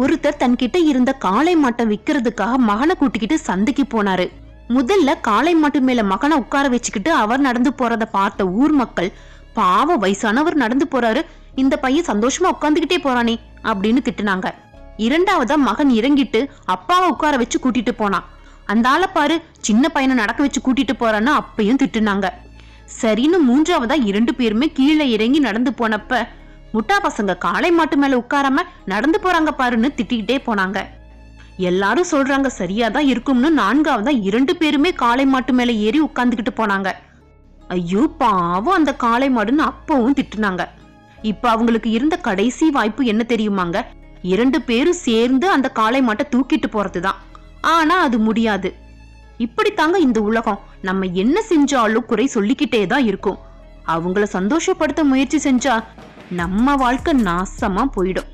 ஒருத்தர் தன்கிட்ட இருந்த காளை மாட்டை விக்கிறதுக்காக மகனை கூட்டிக்கிட்டு சந்தைக்கு போனாரு. முதல்ல காளை மாட்டு மேல மகனை உட்கார வச்சுக்கிட்டு அவர் நடந்து போறத பார்த்த ஊர் மக்கள், பாவம் வயசானவர் நடந்து போறாரு, இந்த பையன் சந்தோஷமா உட்கார்ந்துகிட்டே போறானே அப்படின்னு திட்டுனாங்க. இரண்டாவதா மகன் இறங்கிட்டு அப்பாவை உட்கார வச்சு கூட்டிட்டு போனான். அந்த ஆளை பாரு, சின்ன பையனை நடக்க வச்சு கூட்டிட்டு போறான்னு அப்பையும் திட்டுனாங்க. சரின்னு மூன்றாவதா 2 பேருமே கீழே இறங்கி நடந்து போனப்ப, முட்டா பசங்க காளை மாட்டு மேல உட்காராம நடந்து போறாங்க பாருன்னு திட்டிக்கிட்டே போனாங்க. எல்லாரும் சொல்றாங்க சரியாதான் இருக்கும்னு நான்காவதா 2 பேருமே காளை மாட்டு மேல ஏறி உட்கார்ந்துகிட்டு போனாங்க. ஐயோ பாவம் அந்த காளை மாடுன்னு அப்பவும் திட்டுனாங்க. இப்ப அவங்களுக்கு இருந்த கடைசி வாய்ப்பு என்ன தெரியுமாங்க? 2 பேரும் சேர்ந்து அந்த காளை மாட்டை தூக்கிட்டு போறதுதான். ஆனா அது முடியாது. இப்படித்தாங்க இந்த உலகம். நம்ம என்ன செஞ்சாலும் குறை சொல்லிக்கிட்டே தான் இருக்கும். அவங்கள சந்தோஷப்படுத்த முயற்சி செஞ்சா நம்ம வாழ்க்கை நாசமா போயிடும்.